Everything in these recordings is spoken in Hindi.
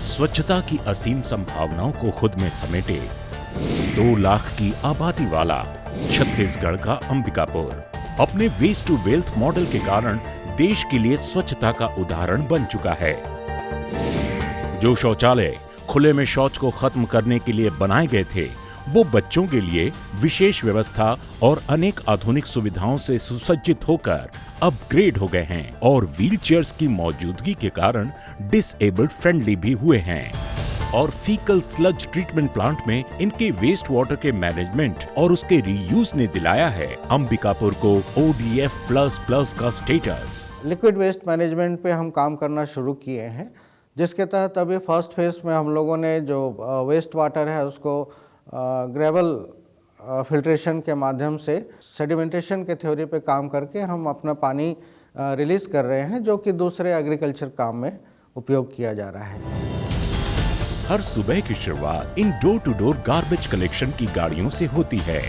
स्वच्छता की असीम संभावनाओं को खुद में समेटे 2 लाख की आबादी वाला छत्तीसगढ़ का अंबिकापुर अपने वेस्ट टू वेल्थ मॉडल के कारण देश के लिए स्वच्छता का उदाहरण बन चुका है। जो शौचालय खुले में शौच को खत्म करने के लिए बनाए गए थे, वो बच्चों के लिए विशेष व्यवस्था और अनेक आधुनिक सुविधाओं से सुसज्जित होकर अपग्रेड हो गए हैं और व्हीलचेयर्स की मौजूदगी के कारण डिसेबल्ड फ्रेंडली भी हुए हैं। और फीकल स्लज ट्रीटमेंट प्लांट में इनके वेस्ट वाटर के मैनेजमेंट और उसके रीयूज ने दिलाया है अंबिकापुर को ODF++ का स्टेटस। लिक्विड वेस्ट मैनेजमेंट पे हम काम करना शुरू किए हैं, जिसके तहत अभी फर्स्ट फेज में हम लोगों ने जो वेस्ट वाटर है उसको ग्रेवल फिल्ट्रेशन के माध्यम से सेडिमेंटेशन के थ्योरी पे काम करके हम अपना पानी रिलीज कर रहे हैं, जो कि दूसरे एग्रीकल्चर काम में उपयोग किया जा रहा है। हर सुबह की शुरुआत इन door to door garbage collection की गाड़ियों से होती है,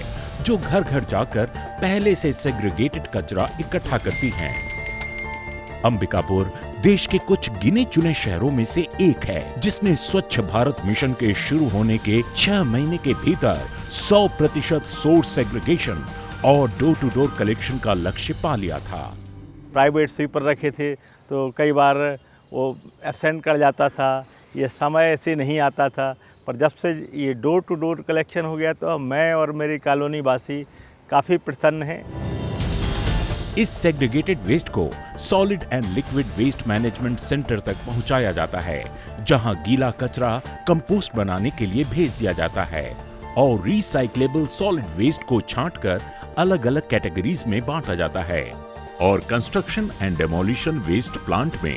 जो घर घर जाकर पहले से सेग्रीगेटेड कचरा इकट्ठा करती हैं। अंबिकापुर देश के कुछ गिने चुने शहरों में से एक है जिसने स्वच्छ भारत मिशन के शुरू होने के 6 महीने के भीतर 100% सोर्स सेग्रीगेशन और डोर टू डोर कलेक्शन का लक्ष्य पा लिया था। प्राइवेट स्वीपर रखे थे तो कई बार वो एब्सेंट कर जाता था, ये समय से नहीं आता था, पर जब से ये डोर टू डोर कलेक्शन हो गया तो मैं और मेरी कॉलोनी वासी काफ़ी प्रसन्न हैं। इस सेग्रीगेटेड वेस्ट को solid and liquid waste management centre तक पहुंचाया जाता है, जहां गीला कचरा कंपोस्ट बनाने के लिए भेज दिया जाता है और रिसाइक्लेबल सॉलिड वेस्ट को छांटकर अलग अलग कैटेगरीज में बांटा जाता है। और construction and demolition waste plant में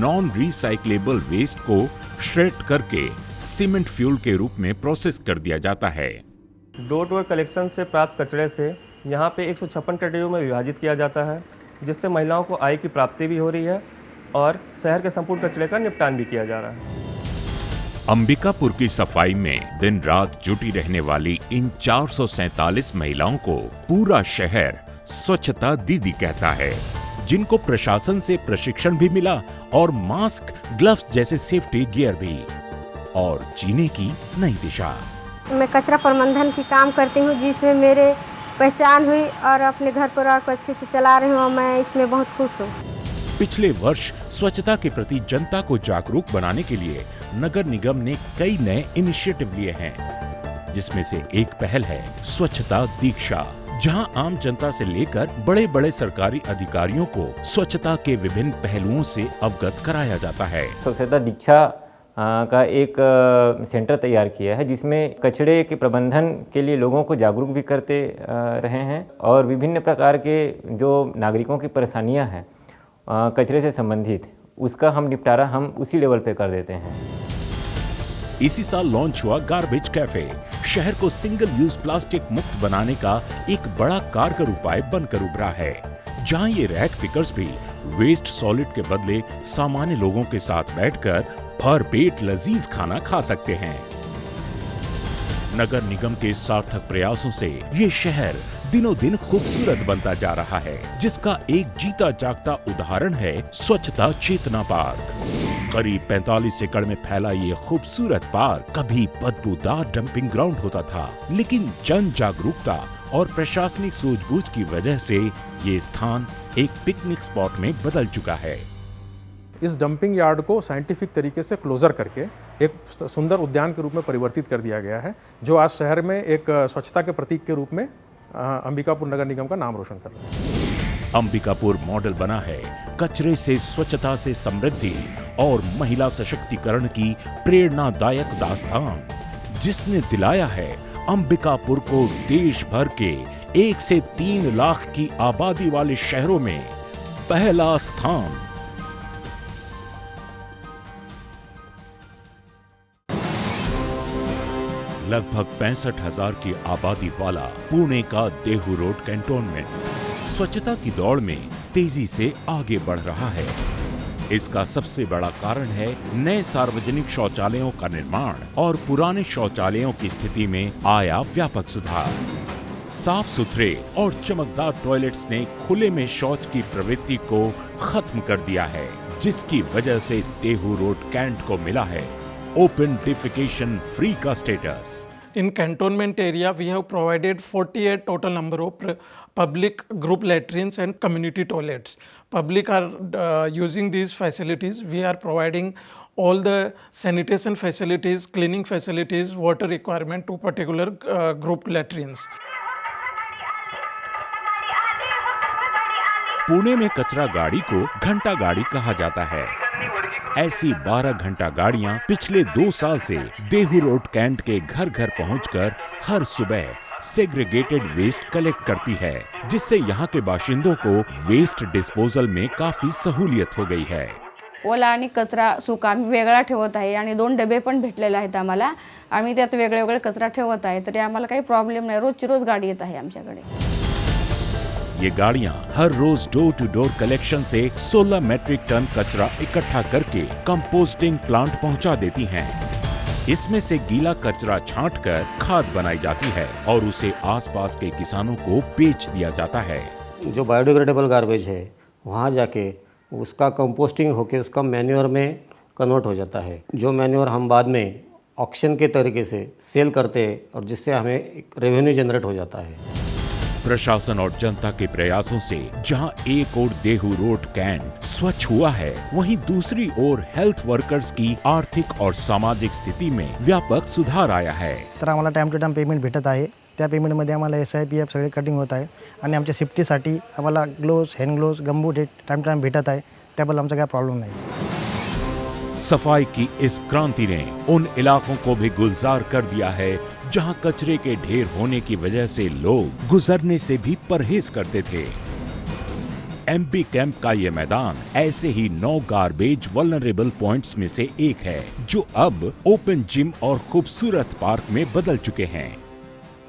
नॉन रिसाइक्लेबल वेस्ट को श्रेड करके सीमेंट फ्यूल के रूप में प्रोसेस कर दिया जाता है। डोर टू डोर कलेक्शन से प्राप्त कचरे से यहाँ पे 156 कैटेगरी में विभाजित किया जाता है, जिससे महिलाओं को आय की प्राप्ति भी हो रही है और शहर के संपूर्ण कचरे का निपटान भी किया जा रहा है। अंबिकापुर की सफाई में दिन रात जुटी रहने वाली इन 447 महिलाओं को पूरा शहर स्वच्छता दीदी कहता है, जिनको प्रशासन से प्रशिक्षण भी मिला और मास्क, ग्लव्स जैसे सेफ्टी गियर भी, और जीने की नई दिशा। मैं कचरा प्रबंधन की काम करती हूँ, जिसमें मेरे पहचान हुई और अपने घर परिवार को अच्छे से चला रही हूँ और मैं इसमें बहुत खुश हूँ। पिछले वर्ष स्वच्छता के प्रति जनता को जागरूक बनाने के लिए नगर निगम ने कई नए इनिशिएटिव लिए हैं, जिसमें से एक पहल है स्वच्छता दीक्षा, जहां आम जनता से लेकर बड़े बड़े सरकारी अधिकारियों को स्वच्छता के विभिन्न पहलुओं से अवगत कराया जाता है। स्वच्छता दीक्षा का एक सेंटर तैयार किया है, जिसमें कचरे के प्रबंधन के लिए लोगों को जागरूक भी करते रहे हैं और विभिन्न प्रकार के जो नागरिकों की परेशानियां हैं कचरे से संबंधित, उसका हम निपटारा हम उसी लेवल पे कर देते हैं। इसी साल लॉन्च हुआ गार्बेज कैफे, शहर को सिंगल यूज प्लास्टिक मुक्त बनाने का एक बड़ा कारगर उपाय बनकर उभरा है, जहां ये रैक पिकर्स भी वेस्ट सॉलिड के बदले सामान्य लोगों के साथ बैठकर भर पेट लजीज खाना खा सकते हैं। नगर निगम के सार्थक प्रयासों से ये शहर दिनों दिन खूबसूरत बनता जा रहा है, जिसका एक जीता जागता उदाहरण है स्वच्छता चेतना पार्क। करीब 45 एकड़ में फैला ये खूबसूरत पार्क कभी बदबूदार डंपिंग ग्राउंड होता था, लेकिन जन जागरूकता और प्रशासनिक सूझबूझ की वजह से ये स्थान एक पिकनिक स्पॉट में बदल चुका है। इस डंपिंग यार्ड को साइंटिफिक तरीके से क्लोजर करके एक सुंदर उद्यान के रूप में परिवर्तित कर दिया गया है, जो आज शहर में एक स्वच्छता के प्रतीक के रूप में अंबिकापुर नगर निगम का नाम रोशन कर रहा है। अंबिकापुर मॉडल बना है कचरे से स्वच्छता से समृद्धि और महिला सशक्तिकरण की प्रेरणादायक दास्तान, जिसने दिलाया है अंबिकापुर को देश भर के 1 से 3 लाख की आबादी वाले शहरों में पहला स्थान। लगभग 65,000 की आबादी वाला पुणे का देहू रोड कैंटोनमेंट स्वच्छता की दौड़ में तेजी से आगे बढ़ रहा है। इसका सबसे बड़ा कारण है नए सार्वजनिक शौचालयों का निर्माण और पुराने शौचालयों की स्थिति में आया व्यापक सुधार। साफ सुथरे और चमकदार टॉयलेट्स ने खुले में शौच की प्रवृत्ति को खत्म कर दिया है, जिसकी वजह से देहू रोड कैंट को मिला है ओपन डिफिकेशन फ्री का status. In cantonment area, we have provided 48 total number of public group latrines and community toilets. Public are using these facilities. We are providing all the sanitation facilities, cleaning facilities, water requirement to particular group latrines. Pune में कचरा गाड़ी को घंटा गाड़ी कहा जाता है। ऐसी 12 घंटा गाड़ियां पिछले 2 साल से देहू रोड कैंट के घर घर पहुंचकर हर सुबह सेग्रीगेटेड वेस्ट कलेक्ट करती है, जिससे यहाँ के बाशिंदों को वेस्ट डिस्पोजल में काफी सहूलियत हो गई है। ओला आणि कचरा सुका आम्ही वेगळा ठेवत आहे आणि 2 डबे पण भेटलेले आहेत आम्हाला। आम्ही त्यात वेगळे वेगळे कचरा ठेवत आहे, तरी आम्हाला काही प्रॉब्लेम नाही। रोजची रोज गाडी येत आहे आमच्याकडे। ये गाड़ियां हर रोज डोर टू डोर कलेक्शन से 16 मेट्रिक टन कचरा इकट्ठा करके कंपोस्टिंग प्लांट पहुंचा देती हैं। इसमें से गीला कचरा छांटकर खाद बनाई जाती है और उसे आसपास के किसानों को बेच दिया जाता है। जो बायोडिग्रेडेबल गार्बेज है वहाँ जाके उसका कंपोस्टिंग होके उसका मैन्योर में कन्वर्ट हो जाता है। जो मैन्योर हम बाद में ऑक्शन के तरीके से सेल करते हैं और जिससे हमें एक रेवेन्यू जनरेट हो जाता है। प्रशासन और जनता के प्रयासों से जहां एक ओर देहू रोड कैंट स्वच्छ हुआ है, वहीं दूसरी ओर हेल्थ वर्कर्स की आर्थिक और सामाजिक स्थिति में व्यापक सुधार आया है। तर आम्हाला टाइम टू टाइम पेमेंट भेटत आहे। त्या पेमेंटमध्ये आम्हाला SIPF सगळे कटिंग होत आहे आणि आमच्या सेफ्टीसाठी आम्हाला ग्लोव्स, हँड ग्लोव्स, गमबूट हे टाइम टू टाइम भेटत आहे। त्याबद्दल आमचा काही प्रॉब्लेम नाही। सफाई की इस क्रांति ने उन इलाकों को भी गुलजार कर दिया है जहां कचरे के ढेर होने की वजह से लोग गुजरने से भी परहेज करते थे। MP कैंप का ये मैदान ऐसे ही 9 गार्बेज वल्नरेबल पॉइंट्स में से एक है, जो अब ओपन जिम और खूबसूरत पार्क में बदल चुके हैं।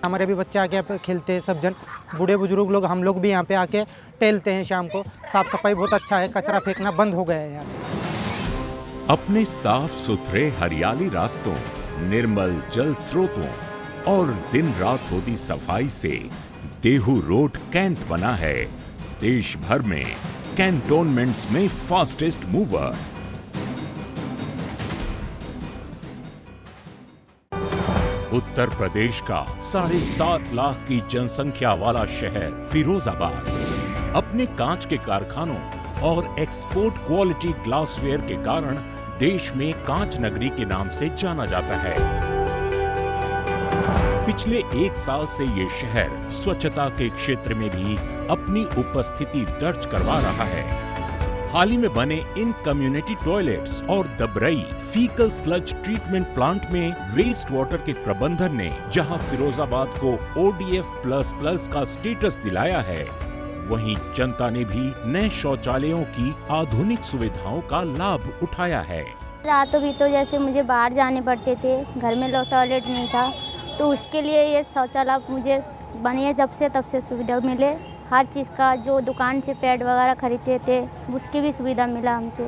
हमारे भी बच्चे आके खेलते हैं, सब जन बूढ़े बुजुर्ग लोग, हम लोग भी यहाँ पे आके टहलते हैं शाम को। साफ सफाई बहुत अच्छा है, कचरा फेंकना बंद हो गया है यहाँ। अपने साफ सुथरे हरियाली रास्तों, निर्मल जल स्रोतों और दिन रात होती सफाई से देहू रोड कैंट बना है देश भर में कैंटोनमेंट्स में फास्टेस्ट मूवर। उत्तर प्रदेश का 7.5 लाख की जनसंख्या वाला शहर फिरोजाबाद अपने कांच के कारखानों और एक्सपोर्ट क्वालिटी ग्लासवेयर के कारण देश में कांच नगरी के नाम से जाना जाता है। पिछले 1 साल से ये शहर स्वच्छता के क्षेत्र में भी अपनी उपस्थिति दर्ज करवा रहा है। हाल ही में बने इन कम्युनिटी टॉयलेट्स और दबरई फीकल स्लज ट्रीटमेंट प्लांट में वेस्ट वाटर के प्रबंधन ने जहां फिरोजाबाद को ODF++ का स्टेटस दिलाया है, वहीं जनता ने भी नए शौचालयों की आधुनिक सुविधाओं का लाभ उठाया है। रातों भी तो जैसे मुझे बाहर जाने पड़ते थे, घर में टॉयलेट नहीं था, तो उसके लिए ये शौचालय मुझे बनिए जब से तब से सुविधा मिले। हर चीज़ का जो दुकान से पैड वगैरह खरीदते थे उसकी भी सुविधा मिला हमसे।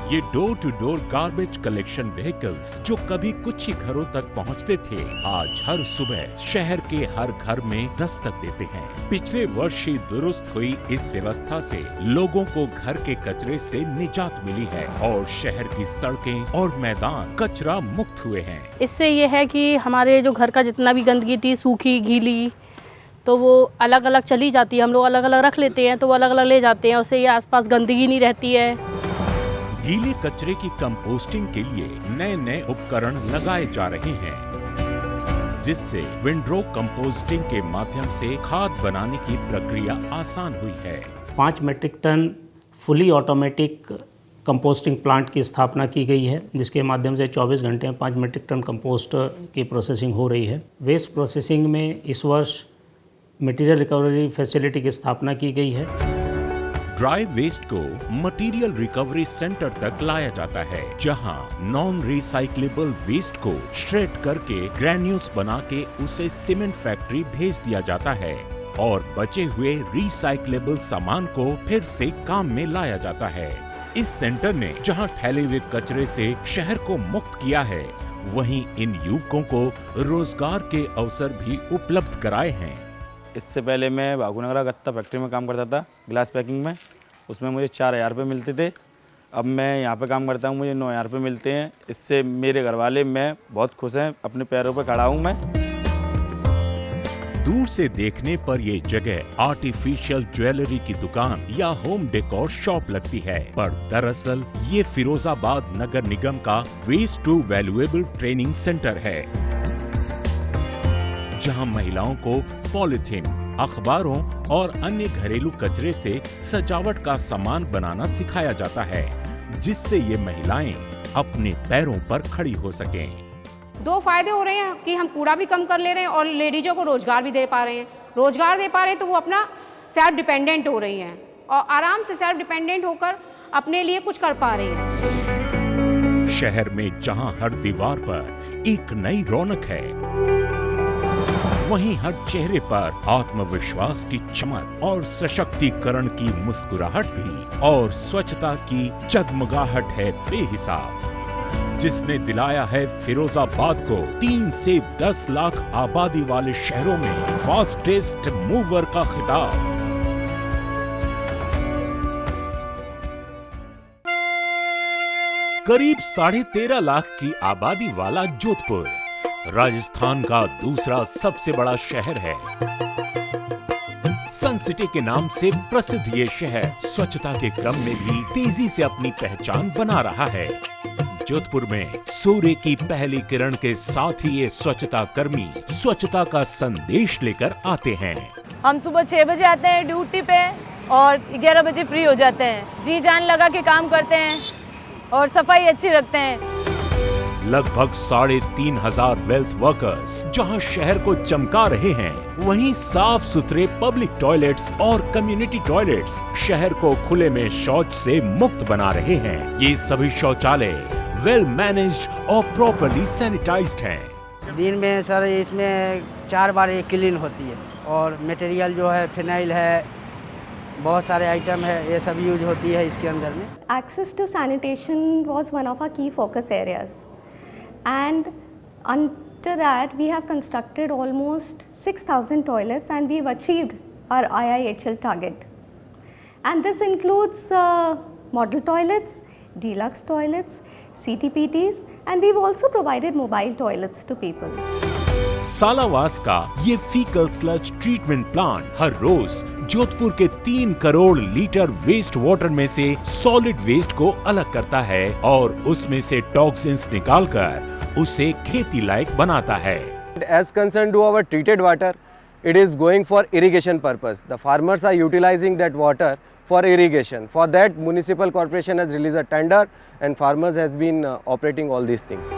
ये door to door garbage collection vehicles जो कभी कुछ ही घरों तक पहुंचते थे, आज हर सुबह शहर के हर घर में दस्तक देते हैं। पिछले वर्ष ही दुरुस्त हुई इस व्यवस्था से लोगों को घर के कचरे से निजात मिली है और शहर की सड़कें और मैदान कचरा मुक्त हुए हैं। इससे ये है कि हमारे जो घर का जितना भी गंदगी थी, सूखी गीली, तो वो अलग अलग चली जाती है। हम लोग अलग अलग रख लेते हैं तो वो अलग अलग ले जाते हैं, उससे ये आसपास गंदगी नहीं रहती है। गीले कचरे की कंपोस्टिंग के लिए नए नए उपकरण लगाए जा रहे हैं, जिससे विंडरो कंपोस्टिंग के माध्यम से खाद बनाने की प्रक्रिया आसान हुई है। 5 metric ton fully automatic composting plant की स्थापना की गई है, जिसके माध्यम से 24 घंटे में 5 मेट्रिक टन कंपोस्ट की प्रोसेसिंग हो रही है। वेस्ट प्रोसेसिंग में इस वर्ष मटेरियल रिकवरी फैसिलिटी की स्थापना की गई है। ड्राई वेस्ट को मटेरियल रिकवरी सेंटर तक लाया जाता है, जहां नॉन रिसाइक्लेबल वेस्ट को श्रेड करके ग्रैन्यूल्स बना के उसे सीमेंट फैक्ट्री भेज दिया जाता है और बचे हुए रिसाइक्लेबल सामान को फिर से काम में लाया जाता है। इस सेंटर ने जहां फैले हुए कचरे से शहर को मुक्त किया है, वहीं इन युवकों को रोजगार के अवसर भी उपलब्ध कराए हैं। इससे पहले मैं भागुनगरा गत्ता फैक्ट्री में काम करता था, ग्लास पैकिंग में। उसमें मुझे 4,000 रुपये मिलते थे अब मैं यहाँ पे काम करता हूँ, मुझे 9,000 रुपये मिलते हैं। इससे मेरे घर वाले मैं बहुत खुश हैं, अपने पैरों पर खड़ा हूँ मैं। दूर से देखने पर ये जगह आर्टिफिशियल ज्वेलरी की दुकान या होम डेकोर शॉप लगती है, पर दरअसल ये फिरोजाबाद नगर निगम का waste to valuable training centre है, जहां महिलाओं को पॉलिथीन, अखबारों और अन्य घरेलू कचरे से सजावट का सामान बनाना सिखाया जाता है, जिससे ये महिलाएं अपने पैरों पर खड़ी हो सकें। 2 फायदे हो रहे हैं कि हम कूड़ा भी कम कर ले रहे हैं और लेडीजों को रोजगार भी दे पा रहे हैं। रोजगार दे पा रहे हैं तो वो अपना सेल्फ डिपेंडेंट हो रही हैं और आराम से सेल्फ डिपेंडेंट होकर अपने लिए कुछ कर पा रही हैं। शहर में जहां हर दीवार पर एक नई रौनक है, वहीं हर चेहरे पर आत्मविश्वास की चमक और सशक्तिकरण की मुस्कुराहट भी, और स्वच्छता की जगमगाहट है बेहिसाब, जिसने दिलाया है फिरोजाबाद को 3 से 10 लाख आबादी वाले शहरों में फास्टेस्ट मूवर का खिताब। करीब 13.5 लाख की आबादी वाला जोधपुर राजस्थान का दूसरा सबसे बड़ा शहर है। सन सिटी के नाम से प्रसिद्ध ये शहर स्वच्छता के क्रम में भी तेजी से अपनी पहचान बना रहा है। जोधपुर में सूर्य की पहली किरण के साथ ही ये स्वच्छता कर्मी स्वच्छता का संदेश लेकर आते हैं। हम सुबह 6 बजे आते हैं ड्यूटी पे और 11 बजे फ्री हो जाते हैं। जी जान लगा के काम करते हैं और सफाई अच्छी रखते हैं। लगभग 3,500 वेल्थ वर्कर्स जहां शहर को चमका रहे हैं, वहीं साफ सुथरे पब्लिक टॉयलेट्स और कम्युनिटी टॉयलेट्स शहर को खुले में शौच से मुक्त बना रहे हैं। ये सभी शौचालय वेल मैनेज्ड और प्रॉपर्ली सैनिटाइज्ड हैं। दिन में सर इसमें 4 बार ये क्लीन होती है और मटेरियल जो है फिनाइल है, बहुत सारे आइटम है, ये सब यूज होती है इसके अंदर में। Access to sanitation was one of our key focus areas, and under that we have constructed almost 6,000 toilets and we've achieved our IIHL target. And this includes model toilets, deluxe toilets, CTPTs, and we've also provided mobile toilets to people. Salawas का ये फीकल स्लज ट्रीटमेंट प्लांट हर रोज जोधपुर के 3 करोड़ लीटर वेस्ट वाटर में से सॉलिड वेस्ट को अलग करता है और उसमें से टॉक्सिन्स निकालकर उसे खेती लायक बनाता है। As concerned to our treated water, it is going for irrigation purpose. The farmers are utilizing that water for irrigation. For that, municipal corporation has released a tender and farmers has been operating all these things.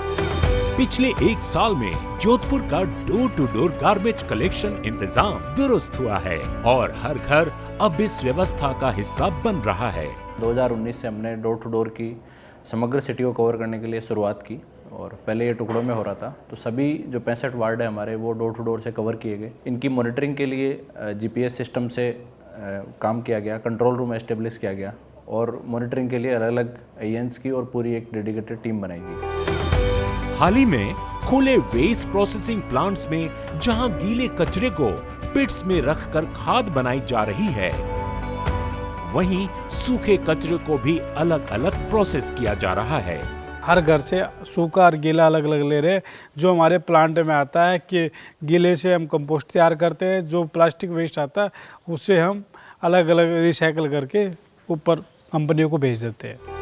पिछले 1 साल में जोधपुर का door to door garbage collection इंतजाम दुरुस्त हुआ है और हर घर अब इस व्यवस्था का हिस्सा बन रहा है। 2019 से हमने डोर टू डोर की समग्र सिटी को कवर करने के लिए शुरुआत की और पहले ये टुकड़ों में हो रहा था, तो सभी जो 65 वार्ड है हमारे वो डोर टू डोर से कवर किए गए। इनकी मॉनिटरिंग के लिए GPS सिस्टम से काम किया गया, कंट्रोल रूम एस्टेब्लिश किया गया और मॉनिटरिंग के लिए अलग अलग ANs की और पूरी एक डेडिकेटेड टीम बनाई गई। हाल ही में खुले वेस्ट प्रोसेसिंग प्लांट्स में जहां गीले कचरे को पिट्स में रखकर खाद बनाई जा रही है, वहीं सूखे कचरे को भी अलग अलग प्रोसेस किया जा रहा है। हर घर से सूखा और गीला अलग अलग ले रहे हैं। जो हमारे प्लांट में आता है कि गीले से हम कंपोस्ट तैयार करते हैं, जो प्लास्टिक वेस्ट आता है उससे हम अलग अलग रिसाइकल करके ऊपर कंपनियों को भेज देते हैं।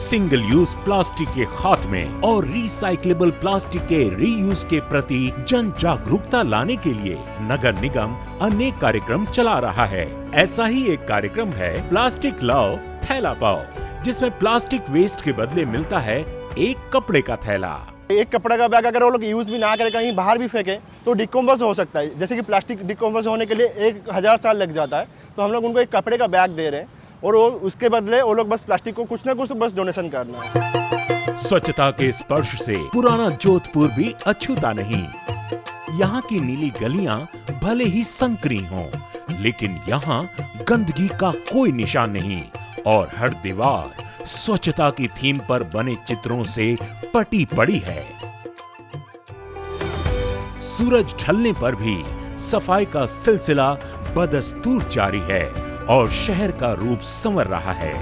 सिंगल यूज प्लास्टिक के खात्मे और रिसाइक्लेबल प्लास्टिक के रीयूज के प्रति जन जागरूकता लाने के लिए नगर निगम अनेक कार्यक्रम चला रहा है। ऐसा ही एक कार्यक्रम है प्लास्टिक लाओ थैला पाओ, जिसमें प्लास्टिक वेस्ट के बदले मिलता है एक कपड़े का थैला। एक कपड़े का बैग अगर वो लोग यूज भी ना करें, कहीं बाहर भी फेंके तो डिकम्पोज हो सकता है। जैसे कि प्लास्टिक डिकम्पोज होने के लिए 1000 साल लग जाता है, तो हम लोग उनको एक कपड़े का बैग दे रहे हैं और वो उसके बदले वो लोग बस प्लास्टिक को कुछ ना कुछ बस डोनेशन करना है। स्वच्छता के स्पर्श से पुराना जोधपुर भी अछूता नहीं। यहाँ की नीली गलियां भले ही संकरी हों, लेकिन यहाँ गंदगी का कोई निशान नहीं और हर दीवार स्वच्छता की थीम पर बने चित्रों से पटी पड़ी है। सूरज ढलने पर भी सफाई का सिलसिला बदस्तूर जारी है और शहर का रूप संवर रहा है।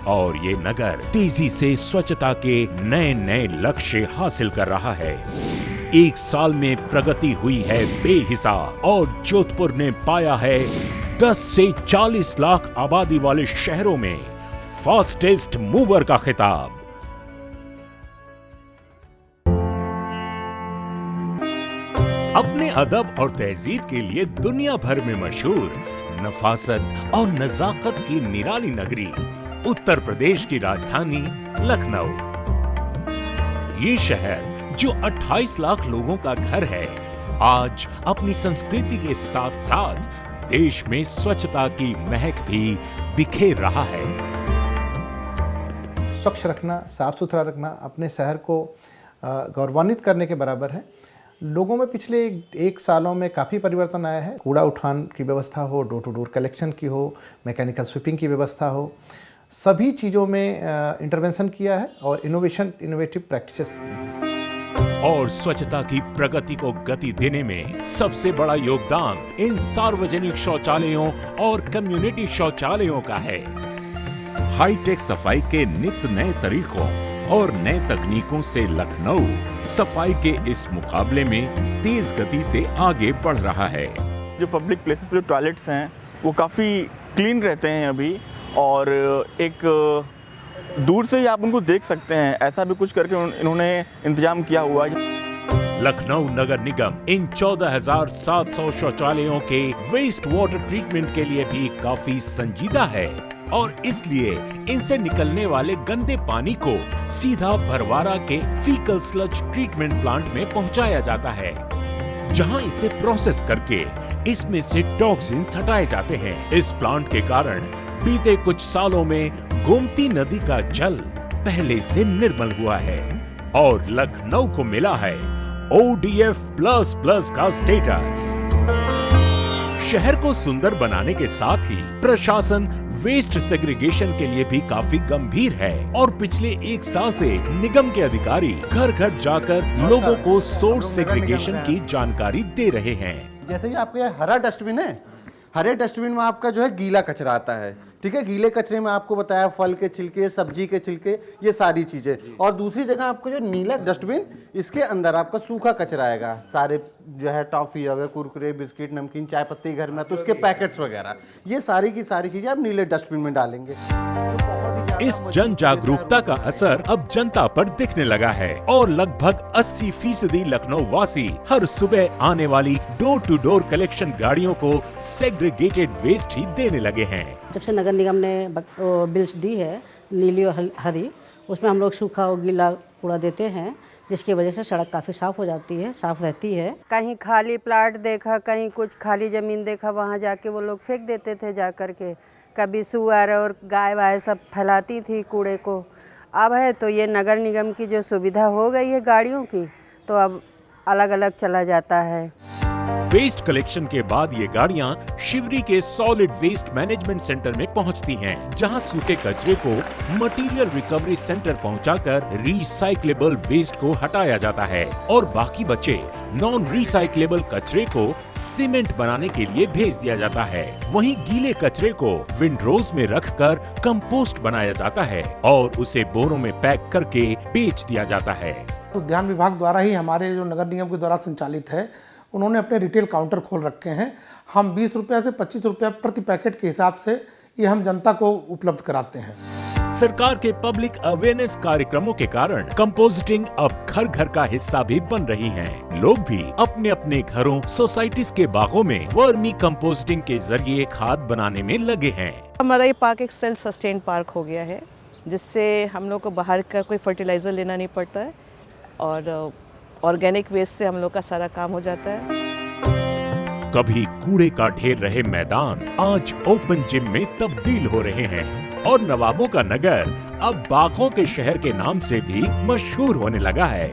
और ये नगर तेजी से स्वच्छता के नए नए लक्ष्य हासिल कर रहा है। एक साल में प्रगति हुई है बेहिसाब और जोधपुर ने पाया है 10 से 40 लाख आबादी वाले शहरों में फास्टेस्ट मूवर का खिताब। अपने अदब और तहजीब के लिए दुनिया भर में मशहूर नफासत और नजाकत की निराली नगरी उत्तर प्रदेश की राजधानी लखनऊ। ये शहर जो 28 लाख लोगों का घर है, आज अपनी संस्कृति के साथ साथ देश में स्वच्छता की महक भी बिखेर रहा है। स्वच्छ रखना, साफ सुथरा रखना अपने शहर को गौरवान्वित करने के बराबर है। लोगों में पिछले एक सालों में काफ़ी परिवर्तन आया है। कूड़ा उठान की व्यवस्था हो, डोर टू डोर कलेक्शन की हो, मैकेनिकल स्वीपिंग की व्यवस्था हो, सभी चीज़ों में इंटरवेंशन किया है और इनोवेटिव प्रैक्टिसेस। और स्वच्छता की प्रगति को गति देने में सबसे बड़ा योगदान इन सार्वजनिक शौचालयों और कम्युनिटी शौचालयों का है। हाईटेक सफाई के नित्य नए तरीकों और नए तकनीकों से लखनऊ सफाई के इस मुकाबले में तेज गति से आगे बढ़ रहा है। जो पब्लिक प्लेसेस पे जो टॉयलेट्स हैं वो काफ़ी क्लीन रहते हैं अभी, और एक दूर से ही आप उनको देख सकते हैं, ऐसा भी कुछ करके इन्होंने इंतजाम किया हुआ है। लखनऊ नगर निगम इन 14,700 शौचालयों के वेस्ट वाटर ट्रीटमेंट के लिए भी काफी संजीदा है और इसलिए इनसे निकलने वाले गंदे पानी को सीधा भरवारा के फीकल स्लज ट्रीटमेंट प्लांट में पहुंचाया जाता है, जहां इसे प्रोसेस करके इसमें से टॉक्सिन्स हटाए जाते हैं। इस प्लांट के कारण बीते कुछ सालों में गोमती नदी का जल पहले से निर्मल हुआ है और लखनऊ को मिला है ODF++ का स्टेटस। शहर को सुंदर बनाने के साथ ही प्रशासन वेस्ट सेग्रीगेशन के लिए भी काफी गंभीर है और पिछले एक साल से निगम के अधिकारी घर घर जाकर लोगों को सोर्स सेग्रीगेशन की जानकारी दे रहे हैं। जैसे ही आपके हरा डस्टबिन है, हरे डस्टबिन में आपका जो है गीला कचरा आता है, ठीक है। गीले कचरे में आपको बताया फल के छिलके, सब्जी के छिलके, ये सारी चीज़ें। और दूसरी जगह आपको जो नीला डस्टबिन, इसके अंदर आपका सूखा कचरा आएगा, सारे जो है टॉफ़ी अगर कुरकुरे, बिस्किट, नमकीन, चाय पत्ती घर में तो उसके पैकेट्स वगैरह, ये सारी की सारी चीज़ें आप नीले डस्टबिन में डालेंगे। इस जन जागरूकता का असर अब जनता पर दिखने लगा है और लगभग 80% लखनऊ वासी हर सुबह आने वाली डोर टू डोर कलेक्शन गाड़ियों को सेग्रीगेटेड वेस्ट ही देने लगे हैं। जब से नगर निगम ने बिल्स दी है नीली और हरी, उसमें हम लोग सूखा और गीला कूड़ा देते हैं, जिसकी वजह से सड़क काफ़ी साफ़ हो जाती है, साफ़ रहती है। कहीं खाली प्लाट देखा, कहीं कुछ खाली ज़मीन देखा, वहाँ जाके वो लोग फेंक देते थे जा कर के। कभी सुअर और गाय वाय सब फैलाती थी कूड़े को। अब है तो ये नगर निगम की जो सुविधा हो गई है गाड़ियों की, तो अब अलग अलग चला जाता है। वेस्ट कलेक्शन के बाद ये गाड़ियां शिवरी के सॉलिड वेस्ट मैनेजमेंट सेंटर में पहुंचती हैं, जहां सूखे कचरे को मटेरियल रिकवरी सेंटर पहुंचाकर रिसाइक्लेबल वेस्ट को हटाया जाता है और बाकी बचे नॉन रिसाइक्लेबल कचरे को सीमेंट बनाने के लिए भेज दिया जाता है। वहीं गीले कचरे को विंडरोज में रखकर कंपोस्ट बनाया जाता है और उसे बोरों में पैक करके बेच दिया जाता है। उद्यान विभाग द्वारा ही हमारे जो नगर निगम के द्वारा संचालित है, उन्होंने अपने रिटेल काउंटर खोल रखे हैं। हम 20 रुपये से 25 रुपये प्रति पैकेट के हिसाब से ये हम जनता को उपलब्ध कराते हैं। सरकार के पब्लिक अवेयरनेस कार्यक्रमों के कारण कंपोस्टिंग अब घर घर का हिस्सा भी बन रही है। लोग भी अपने अपने घरों, सोसाइटीज के बागों में वर्मी कंपोस्टिंग के जरिए खाद बनाने में लगे हैं। हमारा ये पार्क एक सेल्फ सस्टेन पार्क हो गया है, जिससे हम लोग को बाहर का कोई फर्टिलाइजर लेना नहीं पड़ता है और ऑर्गेनिक वेस्ट से हम लोग का सारा काम हो जाता है। कभी कूड़े का ढेर रहे मैदान आज ओपन जिम में तब्दील हो रहे हैं और नवाबों का नगर अब बागों के शहर के नाम से भी मशहूर होने लगा है।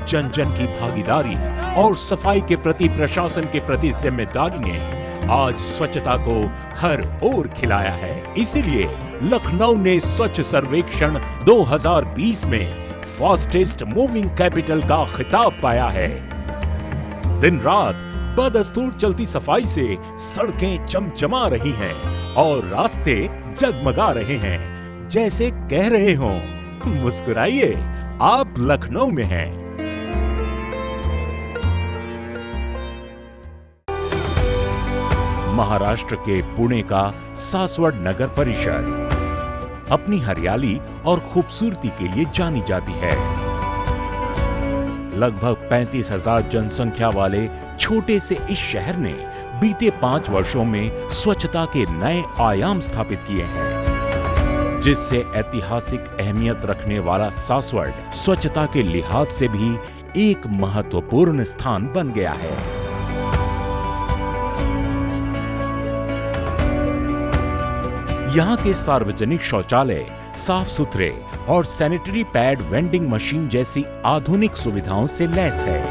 जन जन की भागीदारी और सफाई के प्रति प्रशासन के प्रति जिम्मेदारी ने आज स्वच्छता को हर ओर खिलाया है। इसीलिए लखनऊ ने स्वच्छ सर्वेक्षण 2020 में फास्टेस्ट मूविंग कैपिटल का खिताब पाया है। दिन रात बदस्तूर चलती सफाई से सड़कें चमचमा रही हैं और रास्ते जगमगा रहे हैं। जैसे कह रहे हो मुस्कुराइए, आप लखनऊ में हैं। महाराष्ट्र के पुणे का सासवड़ नगर परिषद अपनी हरियाली और खूबसूरती के लिए जानी जाती है। लगभग 35,000 जनसंख्या वाले छोटे से इस शहर ने बीते 5 वर्षों में स्वच्छता के नए आयाम स्थापित किए हैं, जिससे ऐतिहासिक अहमियत रखने वाला सासवड़ स्वच्छता के लिहाज से भी एक महत्वपूर्ण स्थान बन गया है। यहाँ के सार्वजनिक शौचालय साफ सुथरे और सैनिटरी पैड वेंडिंग मशीन जैसी आधुनिक सुविधाओं से लैस है।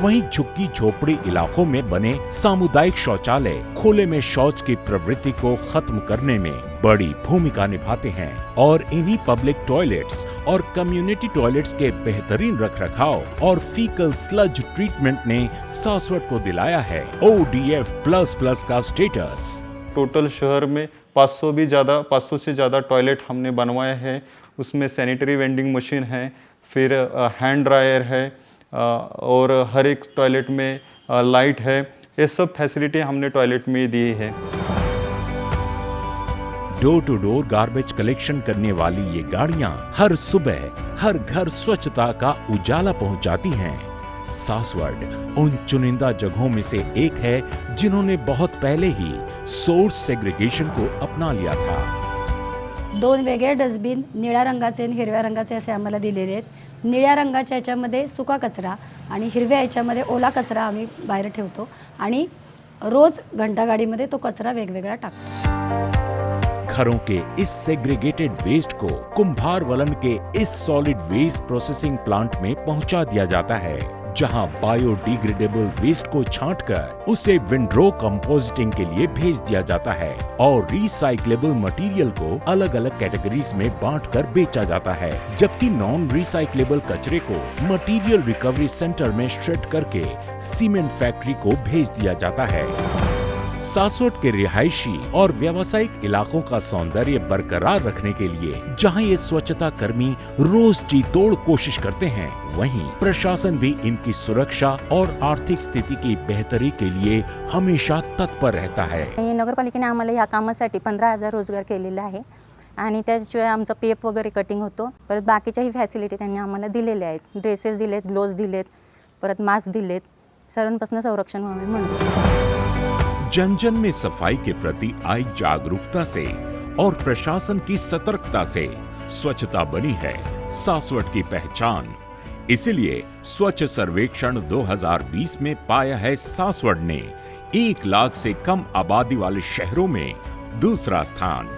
वहीं झुग्गी झोपड़ी इलाकों में बने सामुदायिक शौचालय खुले में शौच की प्रवृत्ति को खत्म करने में बड़ी भूमिका निभाते हैं और इन्हीं पब्लिक टॉयलेट्स और कम्युनिटी टॉयलेट्स के बेहतरीन रखरखाव और फीकल स्लज ट्रीटमेंट ने सासवड़ को दिलाया है ODF++ का स्टेटस। टोटल शहर में 500 से ज़्यादा टॉयलेट हमने बनवाए हैं। उसमें सैनिटरी वेंडिंग मशीन है, फिर हैंड ड्रायर है और हर एक टॉयलेट में लाइट है। ये सब फैसिलिटी हमने टॉयलेट में दी है। Door to door garbage collection करने वाली ये गाड़ियां हर सुबह हर घर स्वच्छता का उजाला पहुंचाती हैं। सासवड़ उन चुनिंदा जगहों में से एक है जिन्होंने बहुत पहले ही सोर्स सेग्रीगेशन को अपना लिया था। 2 वेगळे डस्टबिन निळ्या रंगाचे आणि हिरव्या रंगाचे असे आम्हाला दिलेले आहेत। निळ्या रंगाच्या याच्यामध्ये सुका कचरा आणि हिरव्या याच्यामध्ये ओला कचरा आम्ही बाहेर ठेवतो आणि रोज घंटागाडीमध्ये तो कचरा वेगवेगळा टाकतो। घरों के इस सेग्रीगेटेड वेस्ट को कुंभारवलन के इस सॉलिड वेस्ट प्रोसेसिंग प्लांट में पहुंचा दिया जाता है, जहां बायोडिग्रेडेबल वेस्ट को छांटकर उसे विंड्रो कंपोजिटिंग के लिए भेज दिया जाता है और रिसाइक्लेबल मटेरियल को अलग अलग कैटेगरीज में बांटकर बेचा जाता है, जबकि नॉन रिसाइक्लेबल कचरे को मटेरियल रिकवरी सेंटर में श्रेड करके सीमेंट फैक्ट्री को भेज दिया जाता है। सासवड़ के रिहायशी और व्यावसायिक इलाकों का सौंदर्य बरकरार रखने के लिए जहां ये स्वच्छता कर्मी रोज जी तोड़ कोशिश करते हैं, वहीं प्रशासन भी इनकी सुरक्षा और आर्थिक स्थिति की बेहतरी के लिए हमेशा तत्पर रहता है। नगरपालिकेने आम्हाला या कामासाठी 15,000 रोजगार केलेला आहे आणि त्याशिवाय आमचा PF वगैरे कटिंग होतो। परत बाकीच्याही फॅसिलिटी त्यांनी आम्हाला दिलेल्या आहेत। ड्रेसेस दिलेत, ग्लोव्ज दिलेत, परत मास्क दिलेत, सर्वांपासून संरक्षण व्हावे म्हणून। जन जन में सफाई के प्रति आई जागरूकता से और प्रशासन की सतर्कता से स्वच्छता बनी है सासवड़ की पहचान। इसलिए स्वच्छ सर्वेक्षण 2020 में पाया है सासवड़ ने 1 लाख से कम आबादी वाले शहरों में दूसरा स्थान।